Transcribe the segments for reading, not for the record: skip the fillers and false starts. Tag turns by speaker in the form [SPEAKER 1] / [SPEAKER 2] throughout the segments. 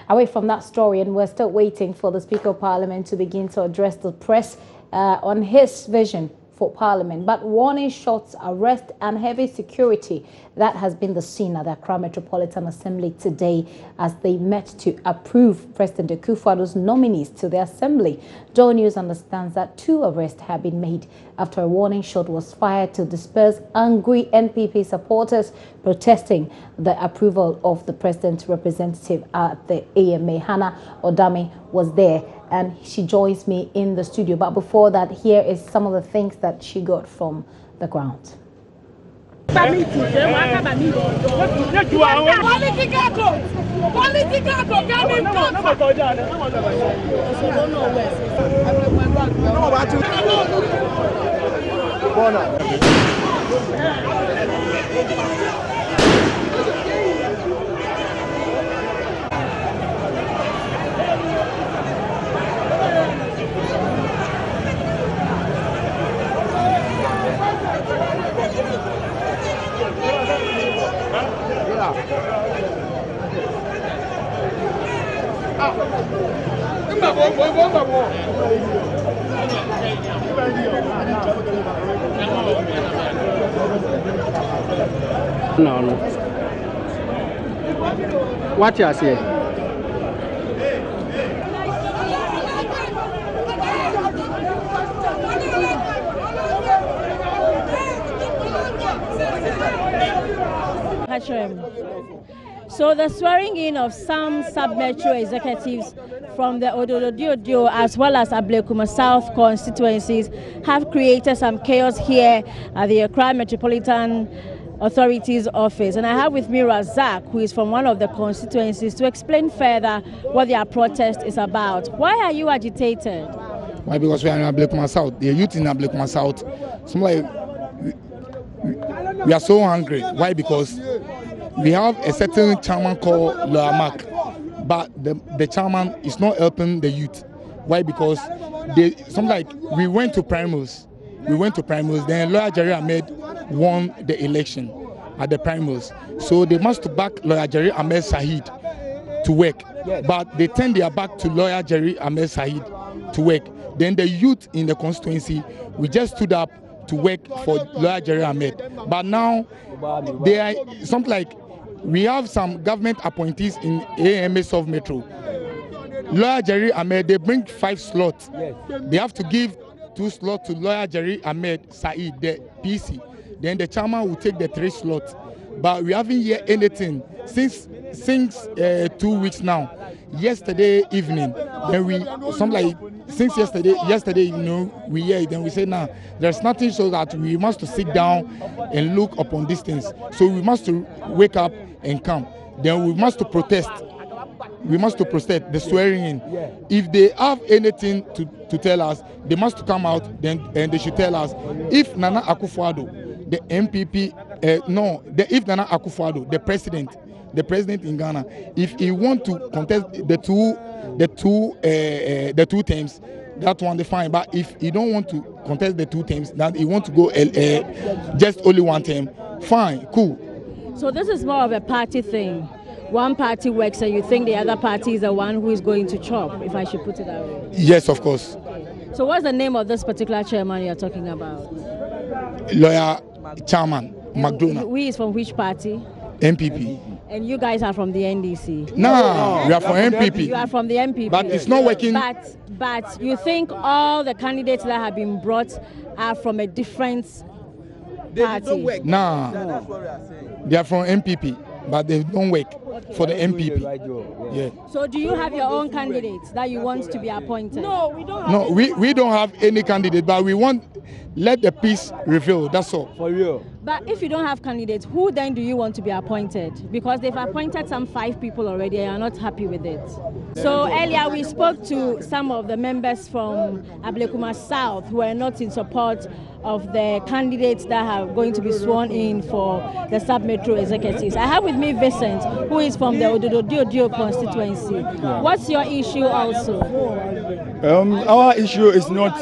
[SPEAKER 1] away from that story, and we're still waiting for the Speaker of Parliament to begin to address the press on his vision for Parliament. But warning shots, arrest and heavy security, that has been the scene at the Accra Metropolitan Assembly today as they met to approve President Akufo-Addo's nominees to the Assembly. Joy News understands that 2 arrests have been made after a warning shot was fired to disperse angry NPP supporters protesting the approval of the President's representative at the AMA. Hannah Odami was there, and she joins me in the studio. But before that, here is some of the things that she got from the ground.
[SPEAKER 2] No. What you say?
[SPEAKER 3] So the swearing in of some sub-metro executives from the Ododo as well as Ablekuma South constituencies have created some chaos here at the Accra Metropolitan Authority's office. And I have with me Razak, who is from one of the constituencies, to explain further what their protest is about. Why are you agitated?
[SPEAKER 4] Why? Because we are in Ablekuma South. The youth in Ablekuma South, we are so angry. Why? Because we have a certain chairman called Loamak, but the chairman is not helping the youth. Why? Because we went to primals. Then Lawyer Jerry Ahmed won the election at the primals. So they must back Lawyer Jerry Ahmed Sahid to work. But they turned their back to Lawyer Jerry Ahmed Sahid to work. Then the youth in the constituency, we just stood up to work for Lawyer Jerry Ahmed. But now they are we have some government appointees in AMA South Metro. Lawyer Jerry Ahmed, they bring 5 slots. They have to give 2 slots to Lawyer Jerry Ahmed Said, the PC. Then the chairman will take the 3 slots. But we haven't heard anything since 2 weeks now. Yesterday evening, then since yesterday evening, we hear it, then we say now there's nothing, so that we must sit down and look upon these things. So we must wake up and come. Then we must protest. We must protest the swearing in. If they have anything to tell us, they must come out and they should tell us. If Nana Akufo-Addo, the MPP, if Nana Akufo-Addo, the president in Ghana, if he want to contest the two terms, that one they fine. But if he don't want to contest the 2 terms, that he want to go just only 1 term, fine, cool.
[SPEAKER 3] So this is more of a party thing. One party works and you think the other party is the one who is going to chop, if I should put it that way.
[SPEAKER 4] Yes, of course.
[SPEAKER 3] So what's the name of this particular chairman you're talking about?
[SPEAKER 4] Lawyer Chairman McDonald.
[SPEAKER 3] Who is from which party?
[SPEAKER 4] MPP.
[SPEAKER 3] And you guys are from the NDC?
[SPEAKER 4] No, we are from MPP.
[SPEAKER 3] You are from the MPP.
[SPEAKER 4] But it's not working.
[SPEAKER 3] But you think all the candidates that have been brought are from a different party?
[SPEAKER 4] No, they are from MPP, but they don't work for the MPP. Yeah.
[SPEAKER 3] So do you have your own candidates that you want to be appointed?
[SPEAKER 1] No, we don't have.
[SPEAKER 4] No, we don't have any candidate, but we want let the peace reveal. That's all.
[SPEAKER 2] For real.
[SPEAKER 3] But if you don't have candidates, who then do you want to be appointed? Because they've appointed some 5 people already and you're not happy with it. So earlier we spoke to some of the members from Ablekuma South who are not in support of the candidates that are going to be sworn in for the sub-metro executives. I have with me Vincent, who is from the Ododo constituency. Yeah. What's your issue also?
[SPEAKER 5] Our issue is not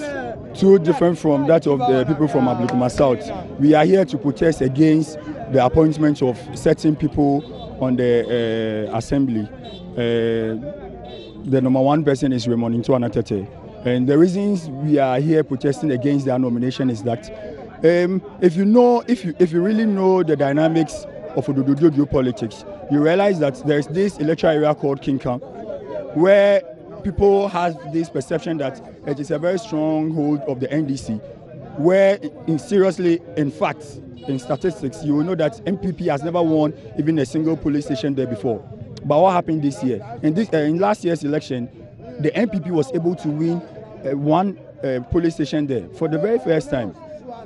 [SPEAKER 5] too different from that of the people from Ablekuma South. We are here to protest against the appointment of certain people on the assembly. the number one person is Raymond Ntuanatete. And the reasons we are here protesting against their nomination is that if you really know the dynamics of Odododio politics, you realize that there is this electoral area called Kinkan, where people have this perception that it is a very strong hold of the NDC, where in fact, in statistics, you will know that MPP has never won even a single police station there before. But what happened this year? In last year's election, the MPP was able to win one police station there for the very first time.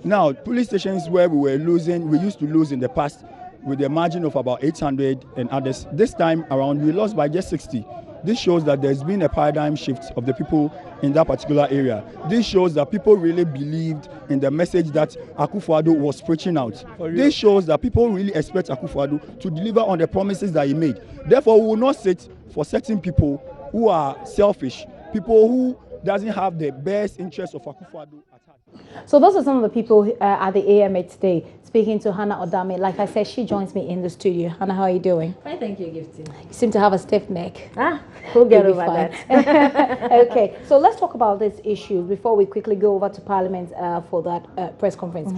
[SPEAKER 5] Now, police stations where we used to lose in the past with a margin of about 800 and others. This time around, we lost by just 60. This shows that there's been a paradigm shift of the people in that particular area. This shows that people really believed in the message that Akufo-Addo was preaching out. This shows that people really expect Akufo-Addo to deliver on the promises that he made. Therefore, we will not sit for certain people who are selfish, people who doesn't have the best interest of Akufo-Addo at heart.
[SPEAKER 1] So those are some of the people at the AMA today, speaking to Hannah Odame. Like I said, she joins me in the studio. Hannah, how are you doing?
[SPEAKER 3] Fine, thank you, Gifty.
[SPEAKER 1] You seem to have a stiff neck.
[SPEAKER 3] We'll get over that.
[SPEAKER 1] Okay, so let's talk about these issues before we quickly go over to Parliament for that press conference.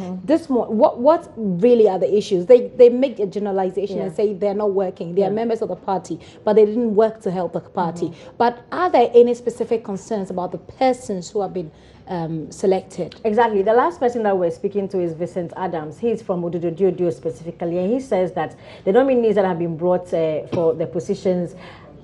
[SPEAKER 1] What really are the issues? They make a generalization and say they're not working. They are members of the party, but they didn't work to help the party. But are there any specific concerns about the persons who have been selected?
[SPEAKER 3] Exactly. The last person that we're speaking to is Vincent Adams. He's from Odododio specifically, and he says that the nominees that have been brought for the positions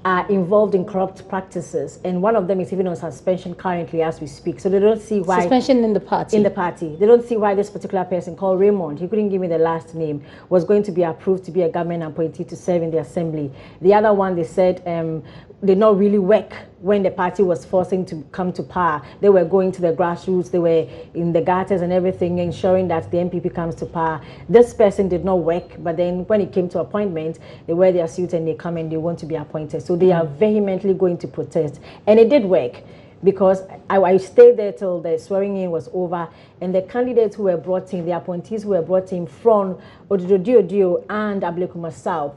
[SPEAKER 3] are involved in corrupt practices, and one of them is even on suspension currently as we speak. So they don't see why
[SPEAKER 1] suspension in the party.
[SPEAKER 3] They don't see why this particular person called Raymond, he couldn't give me the last name, was going to be approved to be a government appointee to serve in the assembly. The other one, they said did not really work when the party was forcing to come to power. They were going to the grassroots, they were in the gutters and everything, ensuring that the MPP comes to power. This person did not work, but then when it came to appointment, they wear their suits and they come and they want to be appointed. So they are vehemently going to protest. And it did work, because I stayed there till the swearing in was over, and the candidates who were brought in, the appointees who were brought in from Odododio and Ablekuma South,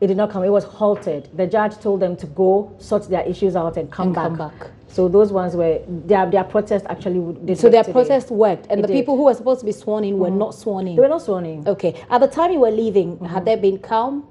[SPEAKER 3] it did not come. It was halted. The judge told them to go sort their issues out and come back. So those ones were their protest actually did.
[SPEAKER 1] So their protest worked, and the people who were supposed to be sworn in were not sworn in.
[SPEAKER 3] They were not sworn in.
[SPEAKER 1] Okay. At the time you were leaving, had there been calm?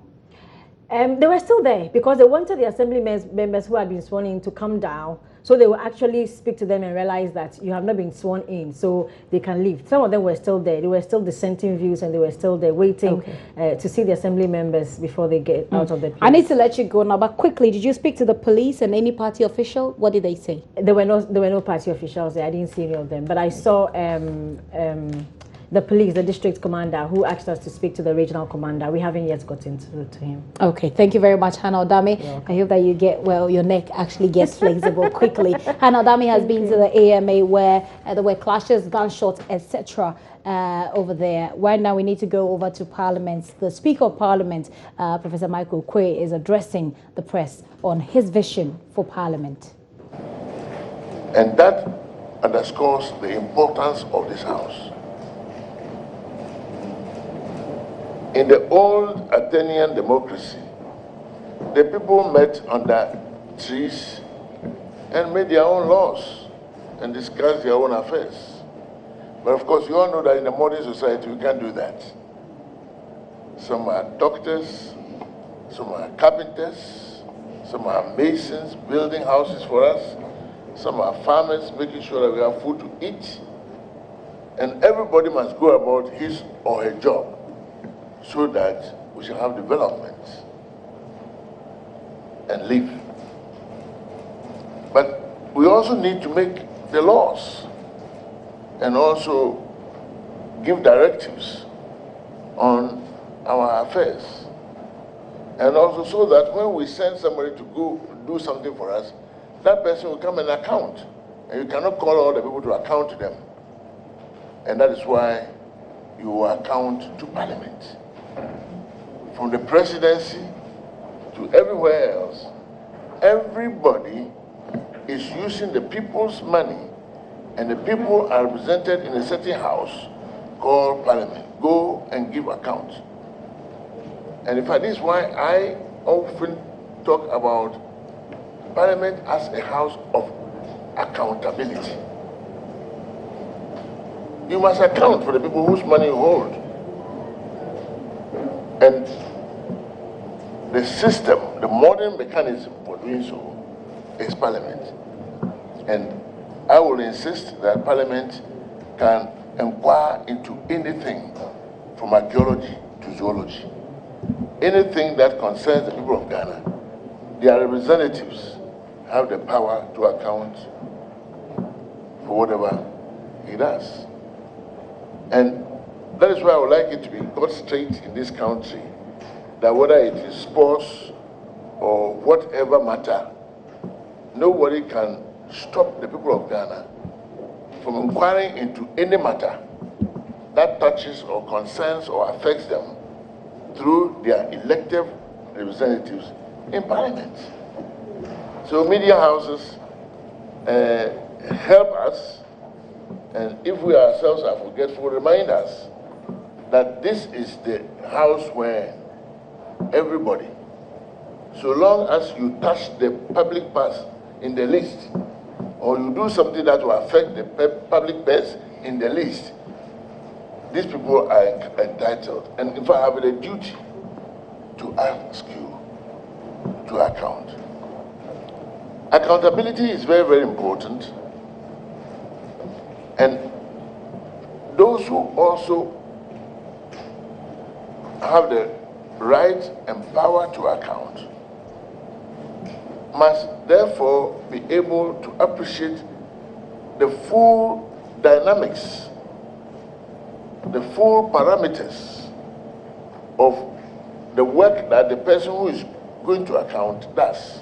[SPEAKER 3] They were still there because they wanted the assembly members who had been sworn in to come down, so they will actually speak to them and realize that you have not been sworn in, so they can leave. Some of them were still there. They were still dissenting views, and they were still there waiting to see the assembly members before they get out of the place.
[SPEAKER 1] I need to let you go now, but quickly, did you speak to the police and any party official? What did they say?
[SPEAKER 3] There were no party officials there. I didn't see any of them, but I saw the police, the district commander, who asked us to speak to the regional commander. We haven't yet gotten to him.
[SPEAKER 1] Okay, thank you very much, Hannah Odame. I hope that you get, your neck actually gets flexible quickly. Hannah Odame has been to the AMA where there were clashes, gunshots, etc. Over there. Right now, we need to go over to Parliament. The Speaker of Parliament, Professor Michael Quay, is addressing the press on his vision for Parliament.
[SPEAKER 6] And that underscores the importance of this House. In the old Athenian democracy, the people met under trees and made their own laws and discussed their own affairs. But of course, you all know that in the modern society, we can't do that. Some are doctors, some are carpenters, some are masons building houses for us, some are farmers making sure that we have food to eat, and everybody must go about his or her job, so that we shall have development and live. But we also need to make the laws and also give directives on our affairs. And also so that when we send somebody to go do something for us, that person will come and account. And you cannot call all the people to account to them. And that is why you account to Parliament. From the presidency to everywhere else, everybody is using the people's money, and the people are represented in a certain house called Parliament. Go and give account. And in fact, this is why I often talk about Parliament as a house of accountability. You must account for the people whose money you hold. And the system, the modern mechanism for doing so is Parliament. And I will insist that Parliament can inquire into anything from archaeology to zoology. Anything that concerns the people of Ghana, their representatives have the power to account for whatever he does. And that is why I would like it to be got straight in this country that whether it is sports or whatever matter, nobody can stop the people of Ghana from inquiring into any matter that touches or concerns or affects them through their elected representatives in Parliament. So media houses help us, and if we ourselves are forgetful, remind us that this is the house where everybody, so long as you touch the public purse in the list, or you do something that will affect the public purse in the list, these people are entitled, and in fact have the duty to ask you to account. Accountability is very, very important. And those who also have the right and power to account must therefore be able to appreciate the full dynamics, the full parameters of the work that the person who is going to account does.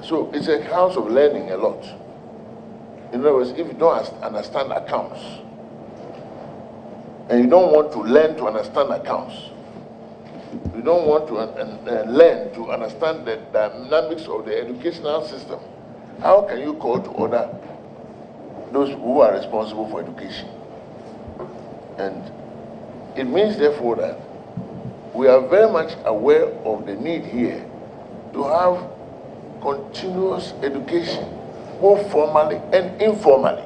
[SPEAKER 6] So it's a house of learning a lot. In other words, if you don't understand accounts, and you don't want to learn to understand accounts, you don't want to learn to understand the dynamics of the educational system, how can you call to order those who are responsible for education? And it means, therefore, that we are very much aware of the need here to have continuous education, both formally and informally.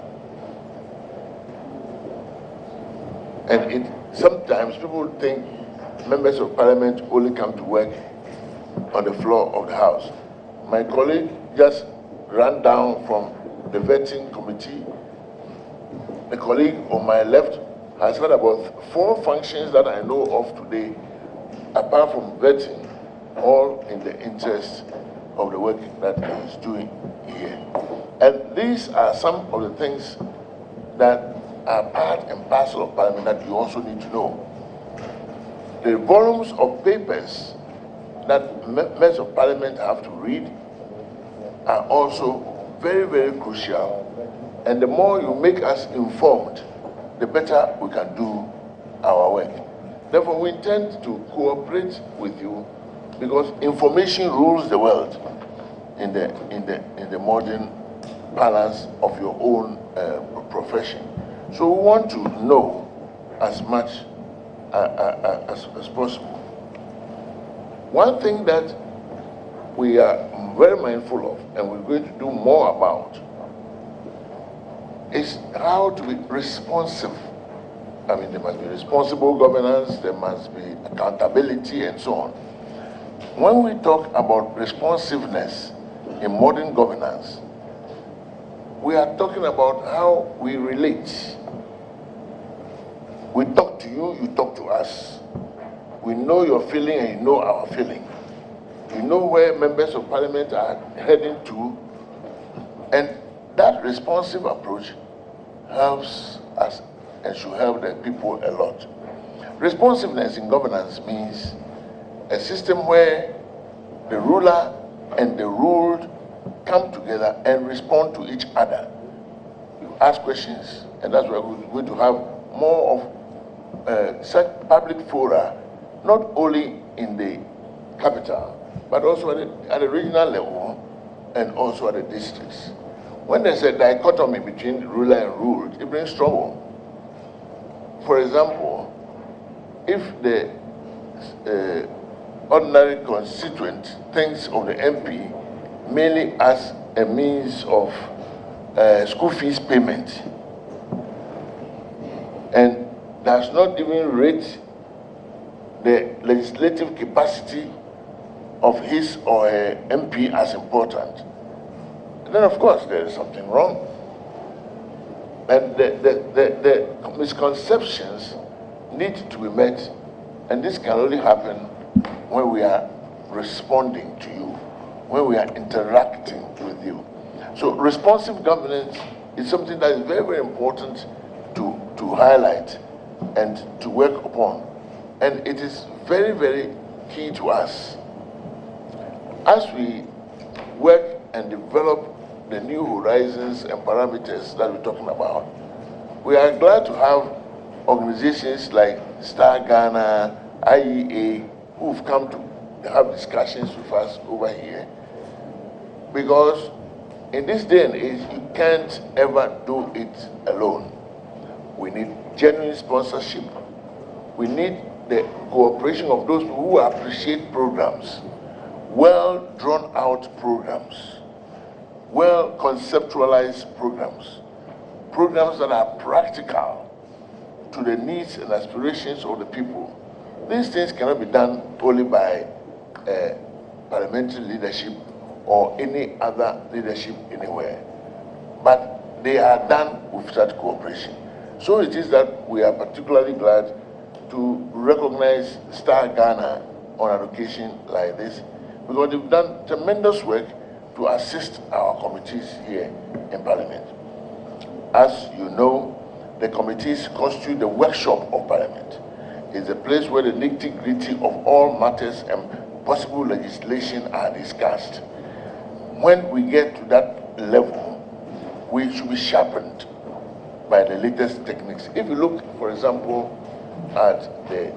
[SPEAKER 6] And sometimes people think members of Parliament only come to work on the floor of the House. My colleague just ran down from the vetting committee. The colleague on my left has had about 4 functions that I know of today, apart from vetting, all in the interest of the work that he is doing here. And these are some of the things that are part and parcel of Parliament that you also need to know. The volumes of papers that members of Parliament have to read are also very, very crucial. And the more you make us informed, the better we can do our work. Therefore, we intend to cooperate with you because information rules the world in the modern balance of your own profession. So we want to know as much as possible. One thing that we are very mindful of and we're going to do more about is how to be responsive. I mean, there must be responsible governance, there must be accountability, and so on. When we talk about responsiveness in modern governance, we are talking about how we relate. We talk to you, you talk to us. We know your feeling and you know our feeling. You know where members of Parliament are heading to, and that responsive approach helps us and should help the people a lot. Responsiveness in governance means a system where the ruler and the ruled come together and respond to each other. You ask questions, and that's why we're going to have more of such public fora, not only in the capital, but also at the regional level and also at the districts. When there's a dichotomy between ruler and ruled, it brings trouble. For example, if the ordinary constituent thinks of the MP mainly as a means of school fees payment and does not even rate the legislative capacity of his or her MP as important, then of course there is something wrong. And the misconceptions need to be met, and this can only happen when we are responding to you, when we are interacting with you. So responsive governance is something that is very, very important to highlight and to work upon. And it is very, very key to us. As we work and develop the new horizons and parameters that we're talking about, we are glad to have organizations like Star Ghana, IEA, who've come to have discussions with us over here. Because in this day and age, you can't ever do it alone. We need genuine sponsorship. We need the cooperation of those who appreciate programs, well drawn out programs, well conceptualized programs, programs that are practical to the needs and aspirations of the people. These things cannot be done only by parliamentary leadership or any other leadership anywhere, but they are done with such cooperation. So it is that we are particularly glad to recognize Star Ghana on an occasion like this, because they've done tremendous work to assist our committees here in Parliament. As you know, the committees constitute the workshop of Parliament. It's a place where the nitty-gritty of all matters and possible legislation are discussed. When we get to that level, we should be sharpened by the latest techniques. If you look, for example, at the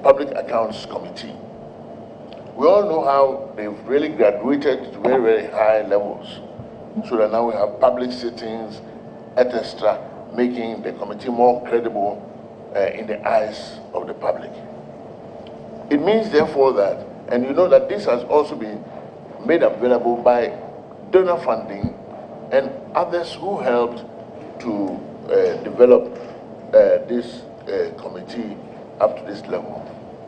[SPEAKER 6] Public Accounts Committee, we all know how they've really graduated to very, very high levels, so that now we have public sittings, etc., making the committee more credible in the eyes of the public. It means, therefore, that, and you know that this has also been made available by donor funding and others who helped to develop this committee up to this level.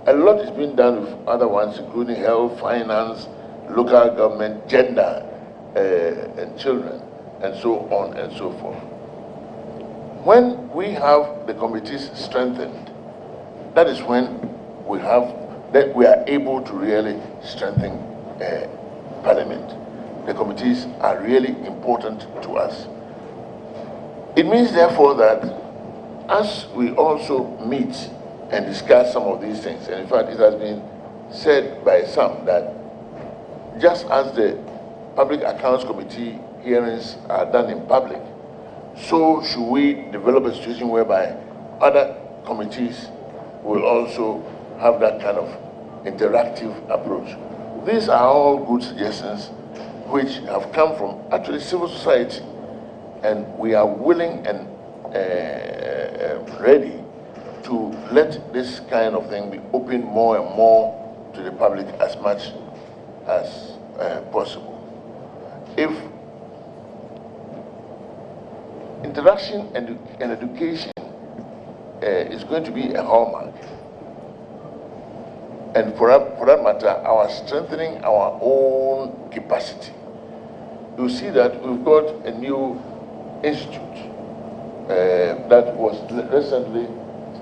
[SPEAKER 6] A lot is being done with other ones, including health, finance, local government, gender, and children, and so on and so forth. When we have the committees strengthened, that is when we are able to really strengthen Parliament. The committees are really important to us. It means, therefore, that as we also meet and discuss some of these things, and in fact it has been said by some that just as the Public Accounts Committee hearings are done in public, so should we develop a situation whereby other committees will also have that kind of interactive approach. These are all good suggestions which have come from actually civil society, and we are willing and ready to let this kind of thing be open more and more to the public as much as possible. If interaction and education is going to be a hallmark, and for that matter, our strengthening our own capacity, you see that we've got a new institute that was recently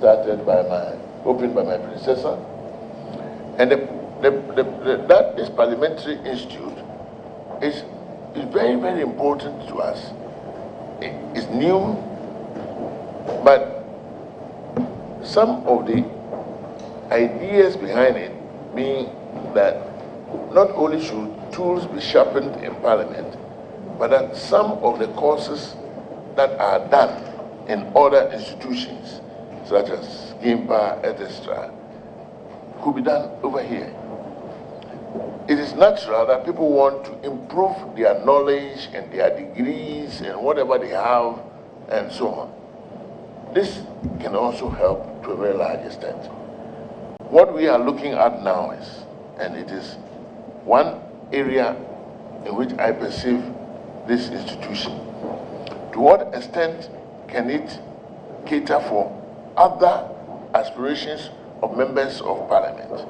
[SPEAKER 6] opened by my predecessor, and this parliamentary institute is very, very important to us. It's new, but some of the ideas behind it being that not only should tools be sharpened in Parliament, but that some of the courses that are done in other institutions, such as GIMPA, etc., could be done over here. It is natural that people want to improve their knowledge and their degrees and whatever they have and so on. This can also help to a very large extent. What we are looking at now is and it is one area in which I perceive this institution. To what extent can it cater for other aspirations of members of parliament?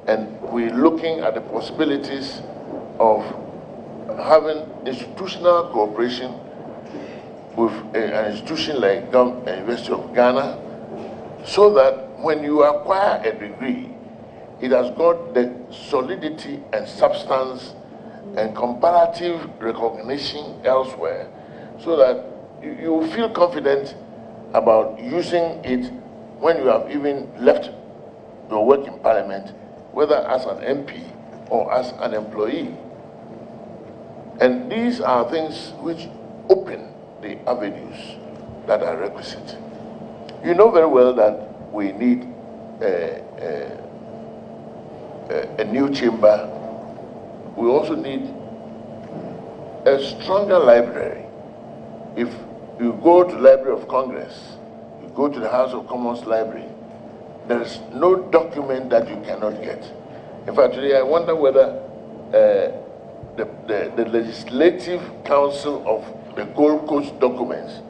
[SPEAKER 6] And we're looking at the possibilities of having institutional cooperation with an institution like University of Ghana, so that when you acquire a degree, it has got the solidity and substance and comparative recognition elsewhere, so that you feel confident about using it when you have even left your work in parliament, whether as an MP or as an employee. And these are things which open the avenues that are requisite. You know very well that we need a new chamber. We also need a stronger library. If you go to the Library of Congress, you go to the House of Commons Library, there is no document that you cannot get. In fact, today I wonder whether the Legislative Council of the Gold Coast documents,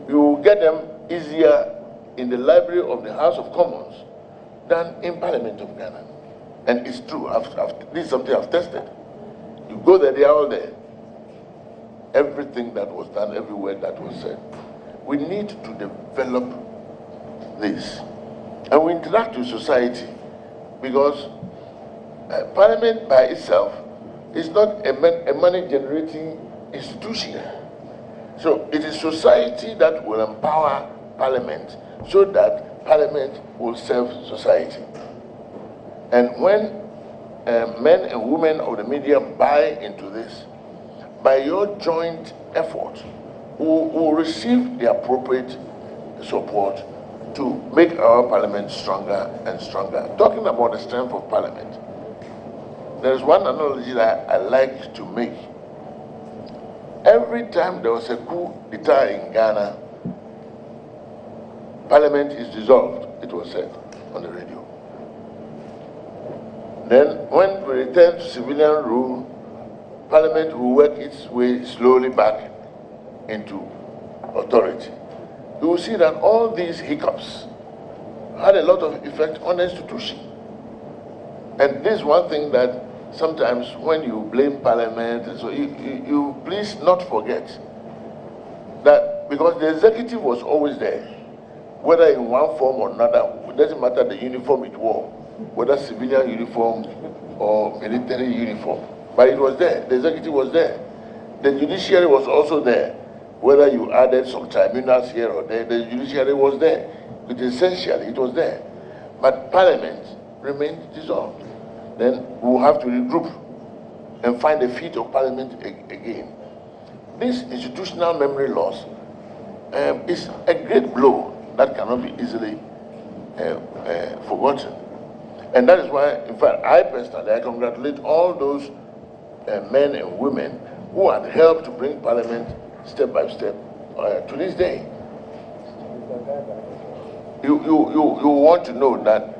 [SPEAKER 6] you will get them easier in the Library of the House of Commons than in Parliament of Ghana. And it's true, this is something I've tested. You go there, they are all there. Everything that was done, every word that was said. We need to develop this. And we interact with society, because Parliament by itself is not a money-generating institution. So it is society that will empower Parliament so that Parliament will serve society. And when men and women of the media buy into this, by your joint effort, we will receive the appropriate support to make our Parliament stronger and stronger. Talking about the strength of Parliament, there is one analogy that I like to make. Every time there was a coup d'etat in Ghana, Parliament is dissolved, it was said on the radio. Then when we return to civilian rule, Parliament will work its way slowly back into authority. You will see that all these hiccups had a lot of effect on the institution. And this is one thing that sometimes when you blame Parliament, so you please not forget that, because the executive was always there, whether in one form or another, it doesn't matter the uniform it wore, whether civilian uniform or military uniform, but it was there, the executive was there. The judiciary was also there, whether you added some tribunals here or there, the judiciary was there. But essentially, it was there. But Parliament remained dissolved. Then we'll have to regroup and find the feet of Parliament again. This institutional memory loss is a great blow that cannot be easily forgotten. And that is why, in fact, I personally, I congratulate all those men and women who had helped to bring Parliament step by step to this day. You want to know that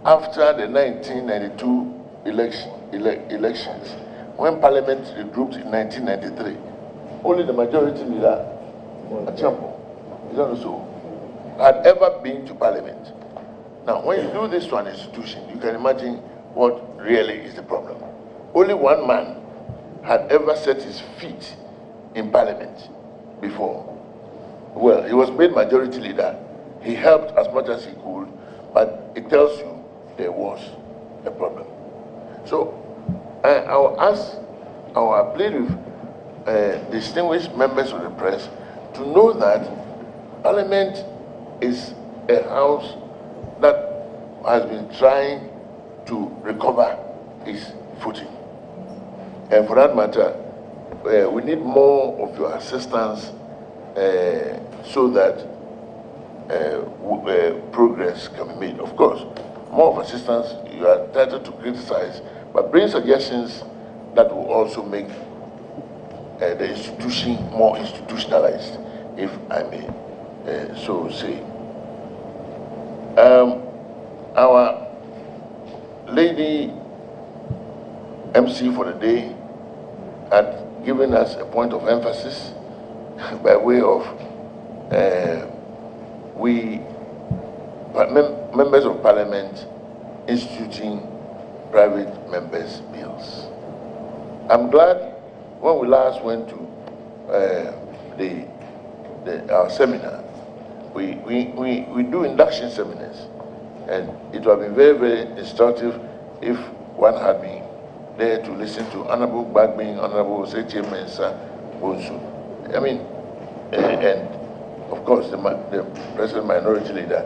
[SPEAKER 6] after the 1992 elections, when Parliament regrouped in 1993, only the majority leader, Achampo, is not so, had ever been to Parliament. Now, when you do this to an institution, you can imagine what really is the problem. Only one man had ever set his feet in Parliament before. Well, he was made majority leader. He helped as much as he could, but it tells you there was a problem. So I will ask, I will plead with distinguished members of the press to know that Parliament is a house that has been trying to recover its footing. And for that matter, we need more of your assistance so that progress can be made. Of course, more of assistance, you are entitled to criticize, but bring suggestions that will also make the institution more institutionalized, if I may so say. Our lady MC for the day had given us a point of emphasis by way of members of parliament instituting private members' bills. I'm glad when we last went to our seminar, we do induction seminars, and it would have been very, very instructive if one had been there to listen to Honorable Bagbin, Honorable Seche Mensa Bonsu. I mean, and of course the President Minority Leader,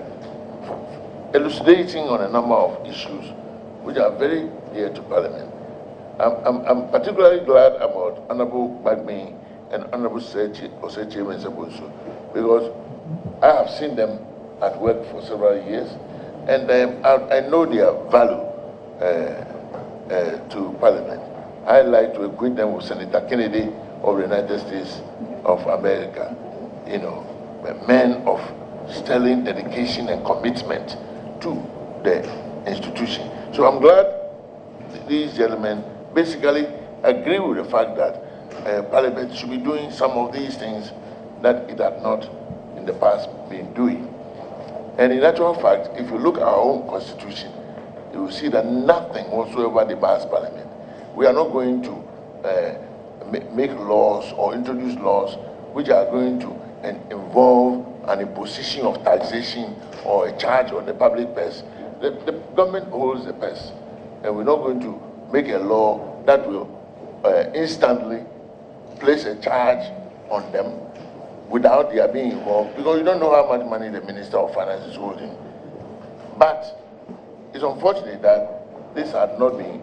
[SPEAKER 6] elucidating on a number of issues which are very dear to Parliament. I'm particularly glad about Honorable Bagbin and Honorable Seche Mensa Bonsu, because I have seen them at work for several years, and I know their value to Parliament. I like to acquaint them with Senator Kennedy of the United States of America, you know, men of sterling dedication and commitment to the institution. So I'm glad these gentlemen basically agree with the fact that Parliament should be doing some of these things that it had not in the past been doing. And in actual fact, if you look at our own constitution, you will see that nothing whatsoever debars Parliament. We are not going to make laws or introduce laws which are going to involve an imposition of taxation or a charge on the public purse. The government holds the purse, and we're not going to make a law that will instantly place a charge on them without their being involved, because you don't know how much money the Minister of Finance is holding. But it's unfortunate that this had not been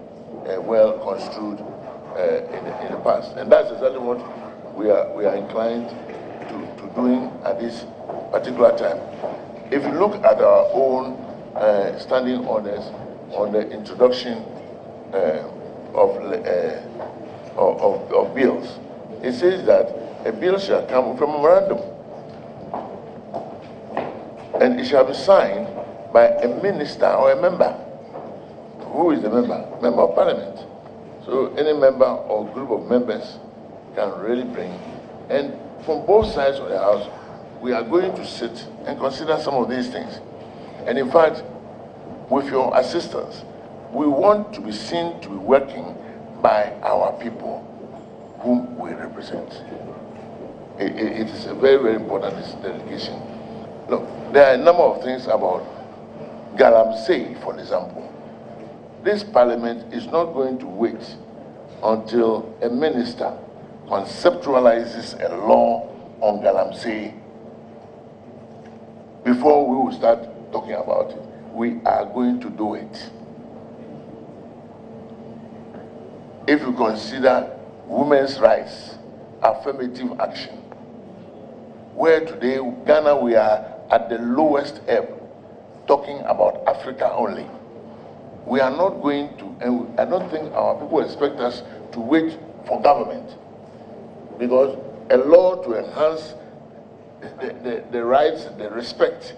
[SPEAKER 6] well construed in the past, and that's exactly what we are inclined to doing at this particular time. If you look at our own standing orders on the introduction of bills, it says that a bill shall come from a memorandum, and it shall be signed by a minister or a member. Who is the member? Member of Parliament. So any member or group of members can really bring. And from both sides of the house, we are going to sit and consider some of these things. And in fact, with your assistance, we want to be seen to be working by our people whom we represent. It is a very, very important dedication. Look, there are a number of things about Galamsey, for example. This Parliament is not going to wait until a minister conceptualizes a law on Galamsey before we will start talking about it. We are going to do it. If you consider women's rights, affirmative action, where today, Ghana, we are at the lowest ebb, talking about Africa only. We are not going to, and I don't think our people expect us to wait for government, because a law to enhance the rights, the respect,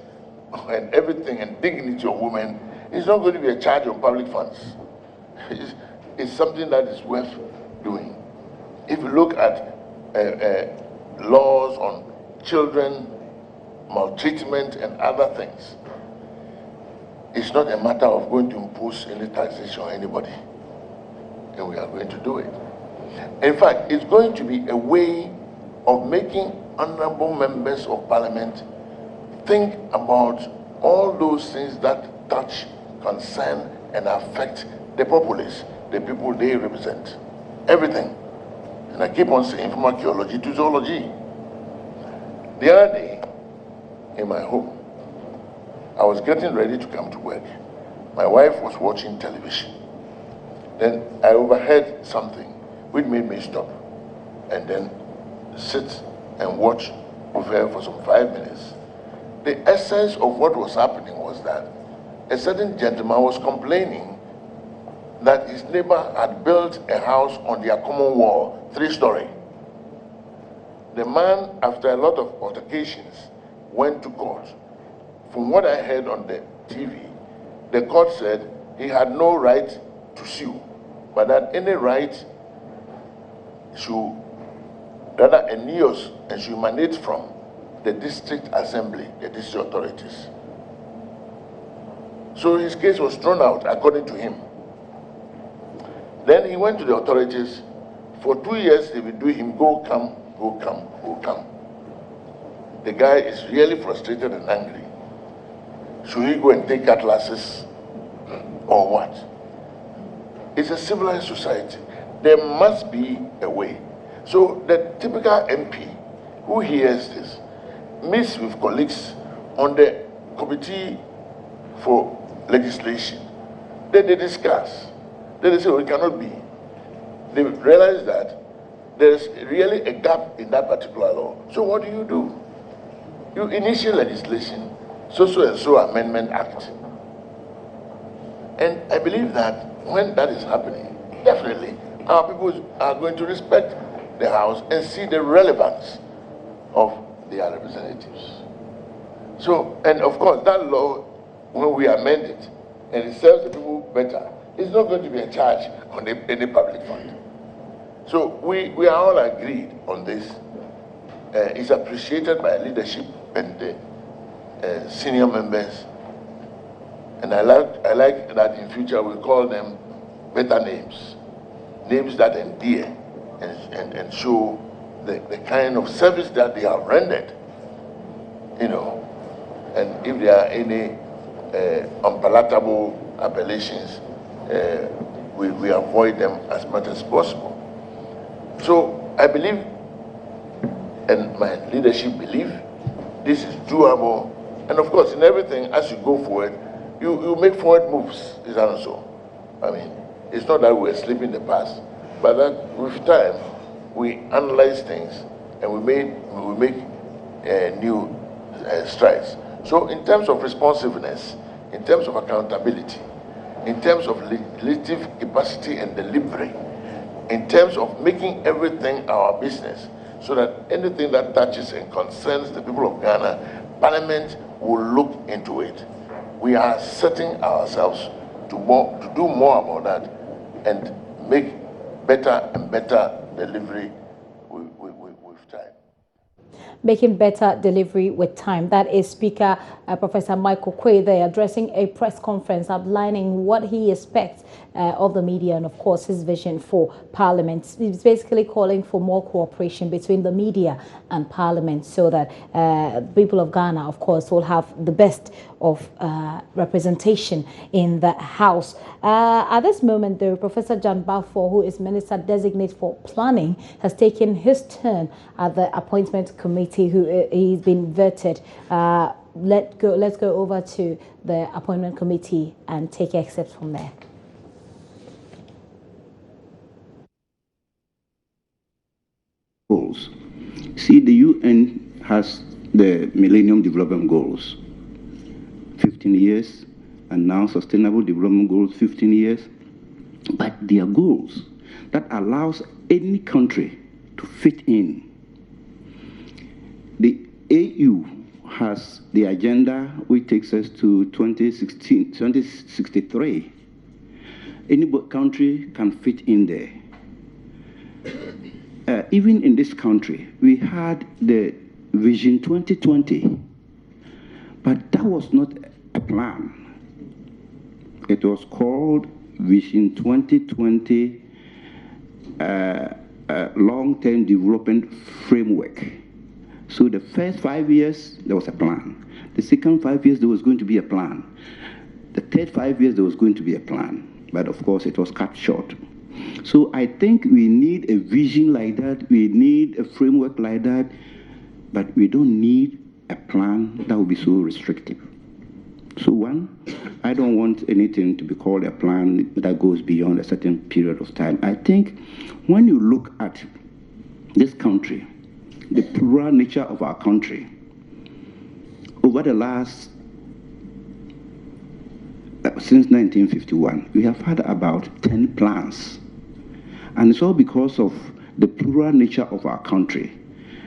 [SPEAKER 6] and everything, and dignity of women is not going to be a charge on public funds. It's something that is worth doing. If you look at laws on children, maltreatment, and other things, it's not a matter of going to impose any taxation on anybody, and we are going to do it. In fact, it's going to be a way of making honorable members of Parliament think about all those things that touch, concern, and affect the populace, the people they represent. Everything. And I keep on saying, from archaeology to zoology. The other day, in my home, I was getting ready to come to work. My wife was watching television. Then I overheard something which made me stop and then sit and watch with her for some 5 minutes. The essence of what was happening was that a certain gentleman was complaining that his neighbor had built a house on their common wall, 3-story. The man, after a lot of altercations, went to court. From what I heard on the TV, the court said he had no right to sue but that any right should rather enuius and should emanate from the district assembly, the district authorities. So his case was thrown out, according to him. Then he went to the authorities. For 2 years, they would do him go, come, go, come, go, come. The guy is really frustrated and angry. Should he go and take classes or what? It's a civilized society. There must be a way. So the typical MP who hears this meets with colleagues on the committee for legislation. Then they discuss. Then they say, oh, it cannot be. They realize that there's really a gap in that particular law. So what do? You initiate legislation, so and so Amendment Act. And I believe that when that is happening, definitely our people are going to respect the House and see the relevance of their representatives. So, and of course, that law, when we amend it and it serves the people better, it's not going to be a charge on any public fund. So we are all agreed on this. It's appreciated by leadership and the senior members. And I like that in future we call them better names. Names that endear and show the kind of service that they have rendered. You know, and if there are any unpalatable appellations, we avoid them as much as possible. So I believe, and my leadership believe, this is doable. And of course, in everything, as you go forward, you make forward moves, is that so? I mean, it's not that we're sleeping in the past, but that with time, we analyze things and we make new strides. So in terms of responsiveness, in terms of accountability, in terms of legislative capacity and delivery, in terms of making everything our business, so that anything that touches and concerns the people of Ghana, Parliament will look into it. We are setting ourselves to do more about that and make better and better delivery with time.
[SPEAKER 1] Making better delivery with time. That is Speaker Professor Michael Quay there addressing a press conference outlining what he expects of the media and, of course, his vision for Parliament. He's basically calling for more cooperation between the media and Parliament so that people of Ghana, of course, will have the best of representation in the House. At this moment, though, Professor John Balfour, who is Minister Designate for Planning, has taken his turn at the Appointment Committee, he's been vetted. Let's go over to the Appointment Committee and take excerpts from there.
[SPEAKER 7] Goals. See, the UN has the Millennium Development Goals, 15 years, and now Sustainable Development Goals, 15 years. But they are goals that allows any country to fit in. The AU has the agenda which takes us to 2063. Any country can fit in there. Even in this country, we had the Vision 2020, but that was not a plan. It was called Vision 2020 Long-Term Development Framework. So the first 5 years, there was a plan. The second 5 years, there was going to be a plan. The third 5 years, there was going to be a plan. But of course, it was cut short. So I think we need a vision like that. We need a framework like that. But we don't need a plan that will be so restrictive. So one, I don't want anything to be called a plan that goes beyond a certain period of time. I think when you look at this country, the plural nature of our country, over the last, since 1951, we have had about 10 plans. And it's all because of the plural nature of our country.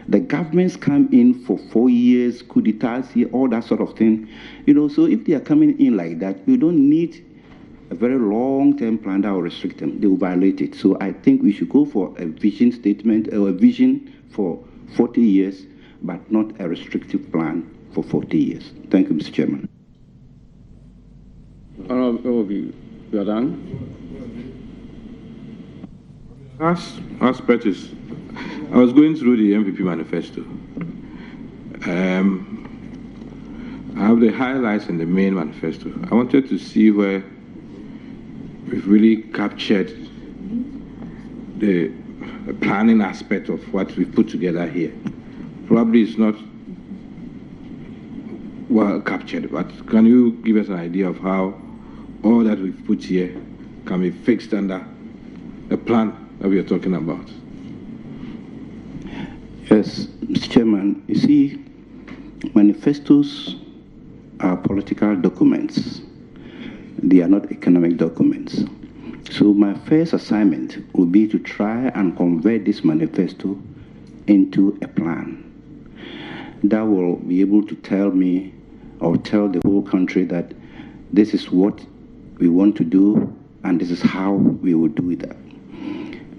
[SPEAKER 7] The governments come in for 4 years, coup d'etats here, all that sort of thing. You know, so if they are coming in like that, you don't need a very long-term plan that will restrict them. They will violate it. So I think we should go for a vision statement or a vision for 40 years, but not a restrictive plan for 40 years. Thank you, Mr. Chairman.
[SPEAKER 8] Honorable, you are done. As purchase, I was going through the MPP manifesto. I have the highlights in the main manifesto. I wanted to see where we've really captured the planning aspect of what we've put together here. Probably it's not well captured, but can you give us an idea of how all that we've put here can be fixed under the plan that we are talking about?
[SPEAKER 7] Yes, Mr. Chairman, you see, manifestos are political documents. They are not economic documents. So my first assignment will be to try and convert this manifesto into a plan that will be able to tell me or tell the whole country that this is what we want to do and this is how we will do that.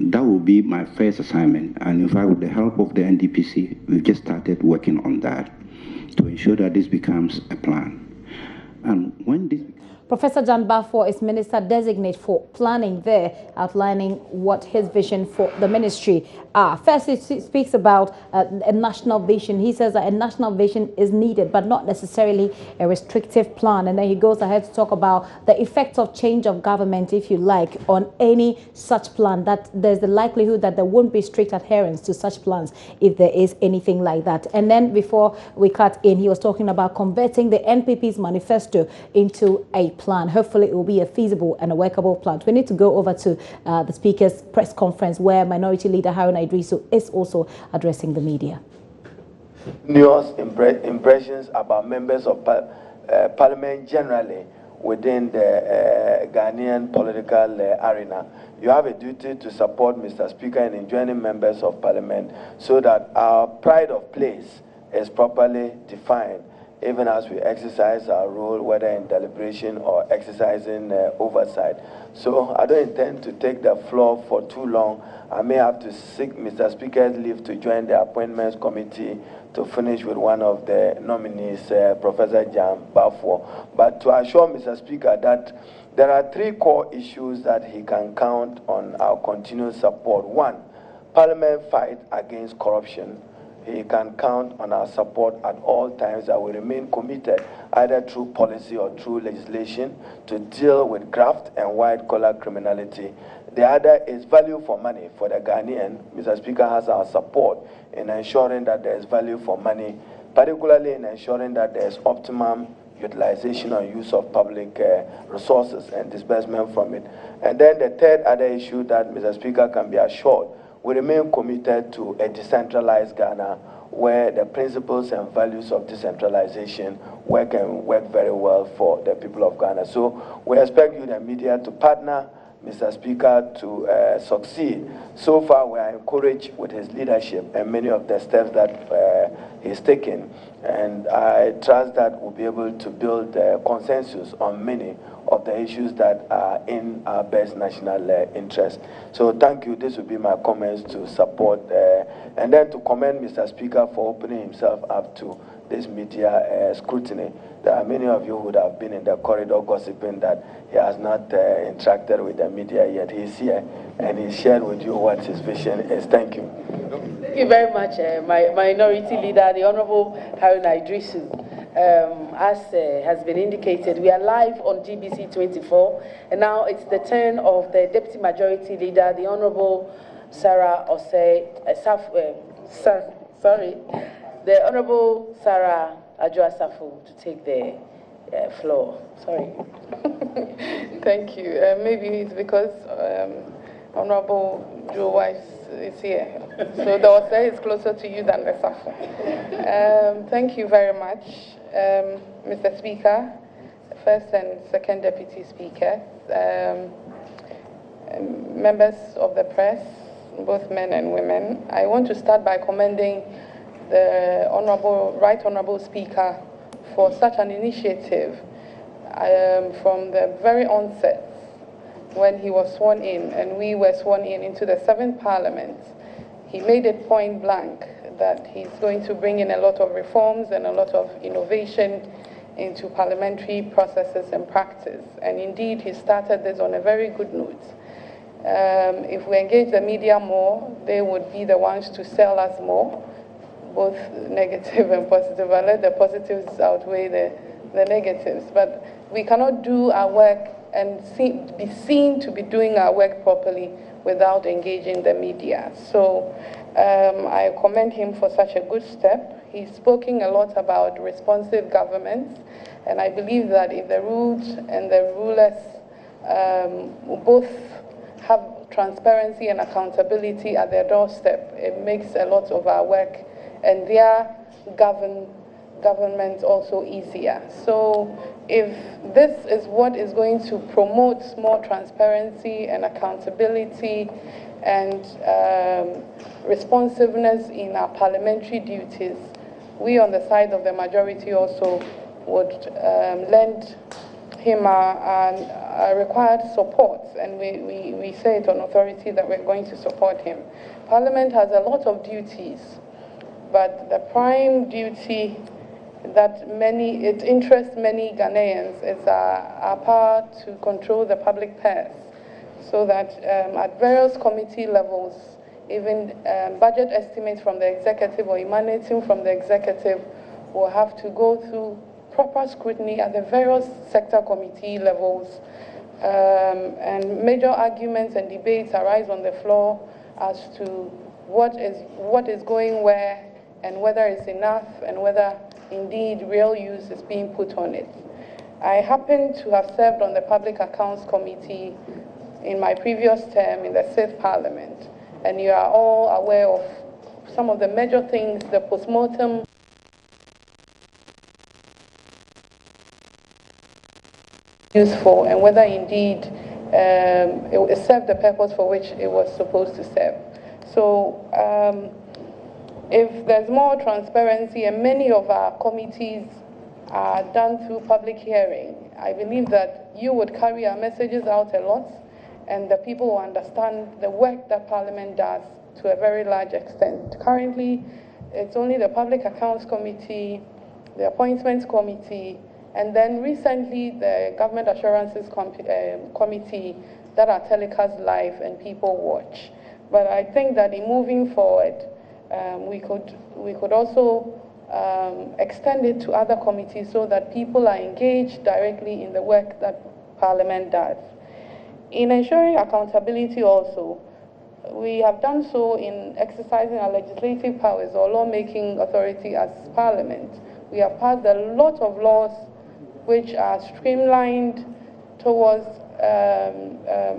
[SPEAKER 7] That will be my first assignment. And in fact, with the help of the NDPC, we've just started working on that to ensure that this becomes a plan. And when this
[SPEAKER 1] Professor John Baffour is Minister Designate for Planning there, outlining what his vision for the ministry are. First, he speaks about a national vision. He says that a national vision is needed, but not necessarily a restrictive plan. And then he goes ahead to talk about the effects of change of government, if you like, on any such plan, that there's the likelihood that there won't be strict adherence to such plans if there is anything like that. And then before we cut in, he was talking about converting the NPP's manifesto into a plan. Hopefully it will be a feasible and a workable plan. We need to go over to the Speaker's press conference where Minority Leader Haruna Idrisu is also addressing the media.
[SPEAKER 9] Nuanced impressions about members of Parliament generally within the Ghanaian political arena. You have a duty to support Mr. Speaker in joining members of Parliament so that our pride of place is properly defined, even as we exercise our role, whether in deliberation or exercising oversight. So I don't intend to take the floor for too long. I may have to seek Mr. Speaker's leave to join the appointments committee to finish with one of the nominees, Professor John Baffour. But to assure Mr. Speaker that there are three core issues that he can count on our continued support. One, Parliament fight against corruption. He can count on our support at all times, that we remain committed, either through policy or through legislation, to deal with graft and white-collar criminality. The other is value for money for the Ghanaian. Mr. Speaker has our support in ensuring that there is value for money, particularly in ensuring that there is optimum utilization or use of public resources and disbursement from it. And then the third other issue that Mr. Speaker can be assured, we remain committed to a decentralized Ghana where the principles and values of decentralization work very well for the people of Ghana. So we expect you, the media, to partner Mr. Speaker to succeed. So far, we are encouraged with his leadership and many of the steps that he's taken. And I trust that we'll be able to build consensus on many of the issues that are in our best national interest. So thank you. This will be my comments to support and then to commend Mr. Speaker for opening himself up to this media scrutiny. There are many of you who would have been in the corridor gossiping that he has not interacted with the media yet. He's here and he shared with you what his vision is. Thank you.
[SPEAKER 10] Thank you very much, my Minority Leader, the Honorable Haruna Idrisu. As has been indicated, we are live on GBC 24, and now it's the turn of the Deputy Majority Leader, the Honorable Sarah Osei, the Honorable Sarah Adjo-Asafo to take the floor. Sorry.
[SPEAKER 11] Thank you. Maybe it's because Honorable Joe Weiss is here. So the Osei is closer to you than the Safo. Thank you very much, Mr. Speaker, First and Second Deputy Speaker, members of the press, both men and women. I want to start by commending the Right Honorable Speaker for such an initiative. From the very onset, when he was sworn in and we were sworn in into the 7th Parliament, he made it point blank that he's going to bring in a lot of reforms and a lot of innovation into parliamentary processes and practice. And indeed, he started this on a very good note. If we engage the media more, they would be the ones to sell us more, both negative and positive, and let the positives outweigh the negatives. But we cannot do our work and be seen to be doing our work properly without engaging the media. So I commend him for such a good step. He's spoken a lot about responsive governments, and I believe that if the ruled and the rulers both have transparency and accountability at their doorstep, it makes a lot of our work and their government also easier. So if this is what is going to promote more transparency and accountability and responsiveness in our parliamentary duties, we on the side of the majority also would lend him our required support, and we say it on authority that we're going to support him. Parliament has a lot of duties, but the prime duty that it interests many Ghanaians is our power to control the public purse, so that at various committee levels, even budget estimates from the executive or emanating from the executive will have to go through proper scrutiny at the various sector committee levels, and major arguments and debates arise on the floor as to what is going where and whether it's enough and whether indeed real use is being put on it. I happen to have served on the Public Accounts Committee in my previous term in the 6th Parliament, and you are all aware of some of the major things the postmortem useful and whether indeed it served the purpose for which it was supposed to serve. So if there's more transparency, and many of our committees are done through public hearing, I believe that you would carry our messages out a lot, and the people will understand the work that Parliament does to a very large extent. Currently, it's only the Public Accounts Committee, the Appointments Committee, and then recently the Government Assurances Committee that are telecast live and people watch. But I think that in moving forward, we could also extend it to other committees so that people are engaged directly in the work that Parliament does. In ensuring accountability also, we have done so in exercising our legislative powers or lawmaking authority as Parliament. We have passed a lot of laws which are streamlined towards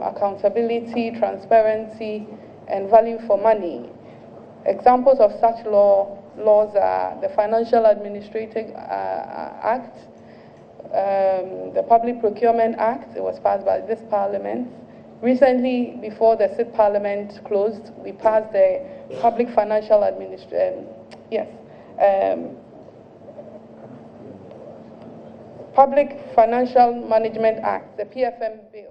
[SPEAKER 11] accountability, transparency, and value for money. Examples of such laws are the Financial Administrative Act, the Public Procurement Act. It was passed by this Parliament. Recently, before the 6th Parliament closed, we passed the Public Financial Public Financial Management Act, the PFM bill.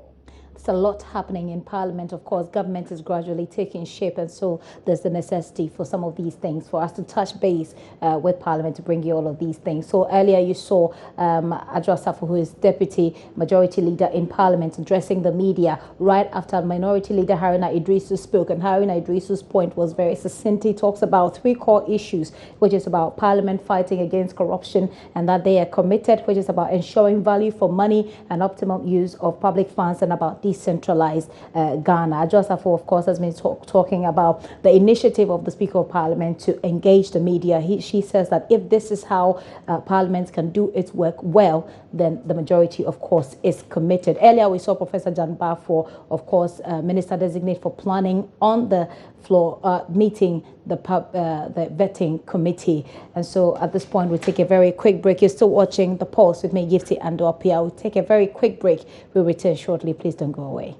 [SPEAKER 1] There's a lot happening in Parliament. Of course, government is gradually taking shape, and so there's the necessity for some of these things, for us to touch base with Parliament to bring you all of these things. So earlier you saw Addo, who is Deputy Majority Leader in Parliament, addressing the media right after Minority Leader Haruna Idrisu spoke, and Haruna Idrisu's point was very succinct. He talks about 3 core issues, which is about Parliament fighting against corruption, and that they are committed, which is about ensuring value for money and optimum use of public funds, and about decentralized Ghana. Addo, of course, has been talking about the initiative of the Speaker of Parliament to engage the media. She says that if this is how Parliament can do its work well, then the majority, of course, is committed. Earlier, we saw Professor Jan Bafo, of course, Minister Designate for Planning, on the floor meeting the vetting committee. And so at this point, we'll take a very quick break. You're still watching The Pulse with me, Gifty and Apia. We'll take a very quick break. We'll return shortly. Please don't go away.